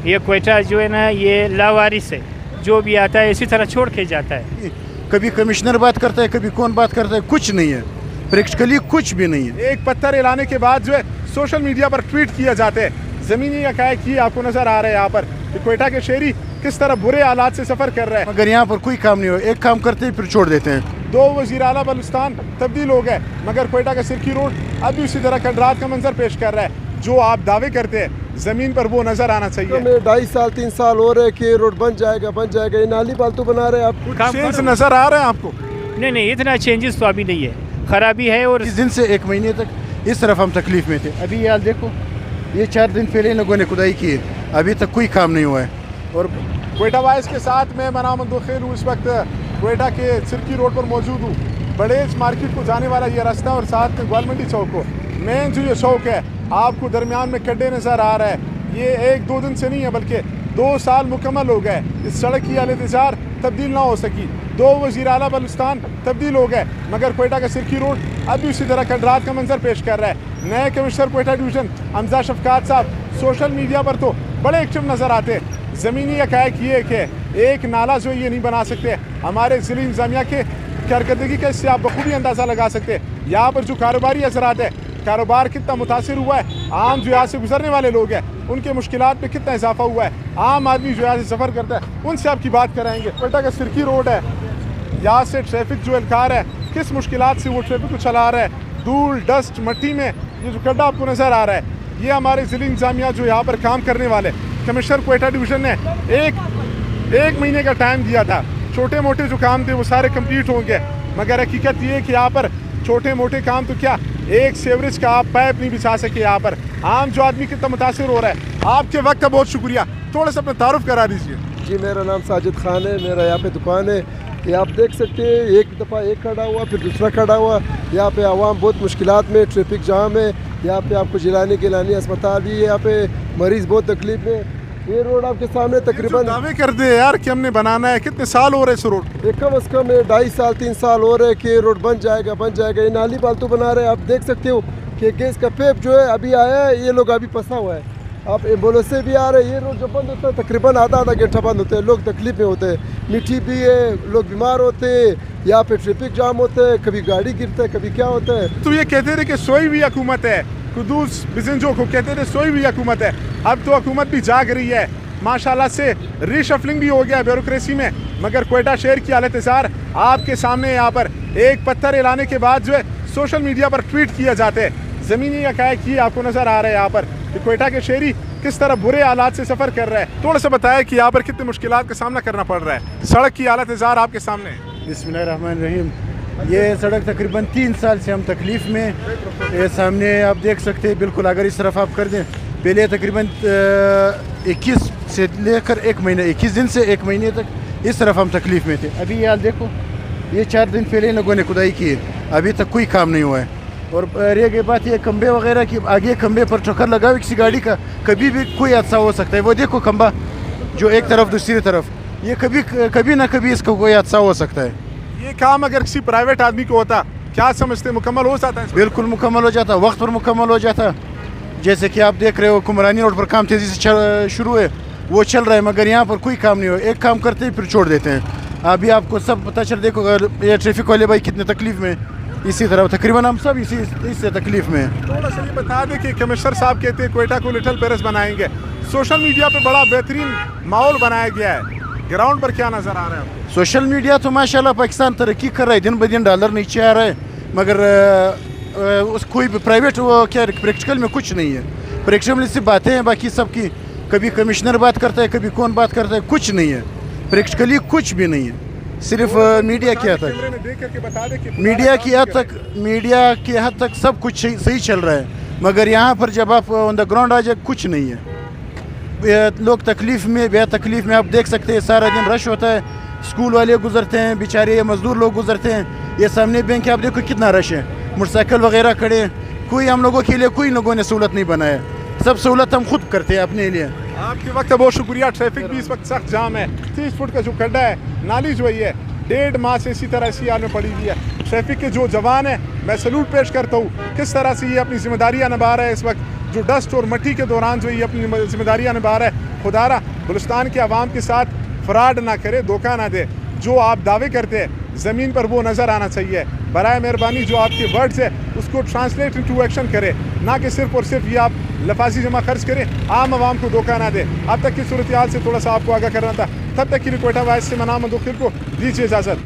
ये क्वेटा जो है ना ये लावारिस है, जो भी आता है इसी तरह छोड़ के जाता है। कभी कमिश्नर बात करता है, कभी कौन बात करता है, कुछ नहीं है, प्रैक्टिकली कुछ भी नहीं है। एक पत्थर हिलाने के बाद जो है सोशल मीडिया पर ट्वीट किए जाते हैं। ज़मीनी हक़ाइक़ ये आपको नज़र आ रहा है यहाँ पर कि क्वेटा के शहरी किस तरह बुरे हालात से सफ़र कर रहे हैं। मगर यहाँ पर कोई काम नहीं हो, एक काम करते हैं फिर छोड़ देते हैं। 2 वज़ीर आला बलूचिस्तान तब्दील हो गए, मगर क्वेटा का सिरकी रोड अभी उसी तरह खंडरात का मंजर पेश कर रहा है। जो आप दावे करते हैं ज़मीन पर वो नज़र आना चाहिए। तो 2.5 साल 3 साल हो रहे कि रोड बन जाएगा, ये नाली फालतू बना रहे हैं आप। चेंज नज़र आ रहा है आपको? नहीं, इतना चेंजेस तो अभी नहीं है, खराबी है। और इस दिन से 1 महीने तक इस तरफ हम तकलीफ में थे। अभी यार देखो, ये 4 दिन पहले लोगों ने खुदाई की है, अभी तक कोई काम नहीं हुआ है। और क्वेटा वाइस के साथ मैं मनाम मंदोखेल हूँ, इस वक्त क्वेटा के सिरकी रोड पर मौजूद हूँ। बड़ेज मार्केट को जाने वाला ये रास्ता और साथ में ग्वालमंडी चौक को मेन जो ये चौक है, आपको दरमियान में खड्डे नज़र आ रहा है। ये 1-2 दिन से नहीं है बल्कि 2 साल मुकम्मल हो गए इस सड़क की हालत तब्दील ना हो सकी। 2 वज़ीर आला बलूचिस्तान तब्दील हो गए, मगर क्वेटा का सिरकी रोड अभी उसी तरह खंडरात का मंजर पेश कर रहा है। नए कमिश्नर क्वेटा डिवीज़न हमजा शफकात साहब सोशल मीडिया पर तो बड़े एक्टिव नज़र आते हैं। ज़मीनी हक़ाइक़ ये कि एक नाला जो ये नहीं बना सकते, हमारे ज़िले इंतज़ामिया के कारकर्दगी का इससे आप बखूबी अंदाज़ा लगा सकते हैं। यहाँ पर जो कारोबारी असरात है, कारोबार कितना मुतासिर हुआ है, आम जो यहाँ से गुजरने वाले लोग हैं उनके मुश्किलात में कितना इजाफा हुआ है, आम आदमी जो यहाँ से सफ़र करता है उनसे आपकी बात कराएंगे। क्वेटा का सिरकी रोड है, यहाँ से ट्रैफिक जो एहलकार है किस मुश्किलात से वो ट्रैफिक को चला रहा है। धूल डस्ट मट्टी में ये जो गड्ढा आपको नज़र आ रहा है, ये हमारे ज़िले इंतज़ामिया जो यहाँ पर काम करने वाले कमिश्नर क्वेटा डिवीज़न ने एक महीने का टाइम दिया था। छोटे मोटे जो काम थे वो सारे कंप्लीट होंगे, मगर हकीकत ये है कि यहाँ पर छोटे मोटे काम तो क्या, एक सेवरेज का आप पाइप नहीं बिछा सके। यहाँ पर आम जो आदमी कितना मुतासिर हो रहा है। आपके वक्त का बहुत शुक्रिया, थोड़ा सा अपना तारुफ करा दीजिए। जी, मेरा नाम साजिद खान है, मेरा यहाँ पे दुकान है। ये आप देख सकते हैं, एक दफ़ा एक खड़ा हुआ फिर दूसरा खड़ा हुआ। यहाँ पे आवाम बहुत मुश्किलात में, ट्रैफिक जाम है। यहाँ पे आपको जिलानी गिलानी अस्पताल भी है, यहाँ पे मरीज़ बहुत तकलीफ में। ये रोड आपके सामने तकरीबन दावे कर दे यार कि हमने बनाना है, कितने साल हो रहे इस रोड? कम अज़ कम 2.5 साल 3 साल हो रहे कि रोड बन जाएगा, ये नाली फालतू बना रहे हैं। आप देख सकते हो कि गैस का पेप जो है अभी आया है, ये लोग अभी फंसा हुआ है। आप एम्बुलेंस से भी आ रहे हैं। ये रोड जो बंद होता है तकरीबन आधा घंटा बंद होता है, लोग तकलीफ में होते हैं, मिट्टी भी है, लोग बीमार होते हैं, यहाँ पे ट्रैफिक जाम होता है, कभी गाड़ी गिरता है, कभी क्या होता है। तो ये कहते थे कि सोई हुई हुकूमत है, कुदूस बिजनजो को कहते थे सोई हुई हुकूमत है। अब तो हुकूमत भी जाग रही है, माशाल्लाह से रीशफलिंग भी हो गया ब्यूरोक्रेसी में। मगर क्वेटा शहर की हालत इज़हार आपके सामने। यहाँ पर एक पत्थर हिलाने के बाद जो है सोशल मीडिया पर ट्वीट किए जाते हैं। ज़मीनी हक़ाइक़ ये आपको नज़र आ रहा है यहाँ पर कि क्वेटा के शहरी किस तरह बुरे हालात से सफ़र कर रहा है। थोड़ा सा बताया कि यहाँ पर कितने मुश्किलात का सामना करना पड़ रहा है। सड़क की हालत इज़हार आपके सामने है। बिस्मिल्लाहिर्रहमानिर्रहीम। ये सड़क तकरीबन 3 साल से हम तकलीफ़ में, ये सामने आप देख सकते हैं बिल्कुल। अगर इस तरफ आप कर दें, पहले तकरीबन 21 से लेकर 1 महीने, 21 दिन से 1 महीने तक इस तरफ हम तकलीफ़ में थे। अभी यार देखो, ये 4 दिन पहले लोगों ने खुदाई की है, अभी तक कोई काम नहीं हुआ है। और रह गई बात ये खंबे वगैरह की, आगे खंबे पर ठोकर लगा हुआ किसी गाड़ी का, कभी भी कोई हादसा हो सकता है। वो देखो खंबा जो एक तरफ दूसरी तरफ, ये कभी ना कभी इसका कोई हादसा हो सकता है। ये काम अगर किसी प्राइवेट आदमी को होता, क्या समझते मुकम्मल हो जाता है? बिल्कुल मुकम्मल हो जाता, वक्त पर मुकम्मल हो जाता। जैसे कि आप देख रहे हो कुमरानी रोड पर काम तेज़ी से शुरू है, वो चल रहा है, मगर यहाँ पर कोई काम नहीं हो, एक काम करते हैं फिर छोड़ देते हैं। अभी आपको सब पता चल, देखो ये ट्रैफिक वाले भाई कितने तकलीफ़ में, इसी तरह तकरीबन हम सब इससे तकलीफ़ में हैं। थोड़ा सा ये बता दें कि कमिश्नर साहब कहते हैं क्वेटा को लिटिल पेरिस बनाएंगे। सोशल मीडिया पे बड़ा बेहतरीन माहौल बनाया गया है, ग्राउंड पर क्या नज़र आ रहा है आपको? सोशल मीडिया तो माशाल्लाह पाकिस्तान तरक्की कर रहा है, दिन ब दिन डॉलर नीचे आ रहा है, मगर उस कोई भी प्राइवेट वो क्या प्रैक्टिकल में कुछ नहीं है। प्रैक्टिकल में सिर्फ बातें हैं, बाकी सबकी, कभी कमिश्नर बात करता है, कभी कौन बात करता है, कुछ नहीं है, प्रैक्टिकली कुछ भी नहीं है। सिर्फ मीडिया की हद तक, मीडिया की हद तक सब कुछ सही चल रहा है, मगर यहाँ पर जब आप ऑन द ग्राउंड आ जाए कुछ नहीं है। लोग तकलीफ़ में, बेहद तकलीफ़ में, आप देख सकते हैं सारा दिन रश होता है, स्कूल वाले गुजरते हैं, बेचारे मजदूर लोग गुजरते हैं। ये सामने बैंक है, आप देखो कितना रश है, मोटरसाइकिल वगैरह खड़े हैं। कोई हम लोगों के लिए कोई लोगों ने सहूलत नहीं बनाया, सब सहूलत हम खुद करते हैं अपने लिए। आपके वक्त बहुत शुक्रिया। ट्रैफिक भी इस वक्त सख्त जाम है, 30 फुट का जो गड्ढा है, नाली जो है 1.5 माह से इसी तरह इसी हाल में पड़ी हुई है। ट्रैफिक के जो जवान है, मैं सैल्यूट पेश करता हूँ किस तरह से ये अपनी जिम्मेदारियाँ निभा रहा है। इस वक्त जो डस्ट और मट्टी के दौरान जो ये अपनी जिम्मेदारियाँ निभा रहा है, खुदारा बलुस्तान के अवाम के साथ फ्रॉड ना करे, धोखा ना दे। जो आप दावे करते हैं ज़मीन पर वो नज़र आना चाहिए। बराए मेहरबानी जो आपके वर्ड्स है उसको ट्रांसलेट इनटू एक्शन करें, ना कि सिर्फ और सिर्फ ये आप लफाजी जमा खर्च करें, आम आवाम को धोखा ना दे। अब तक की सूरत हाल से थोड़ा सा आपको आगाह करना था। तब तक के लिए कोयटा वाइस से मैं नाम मंदुखिर को दीजिए इजाज़त।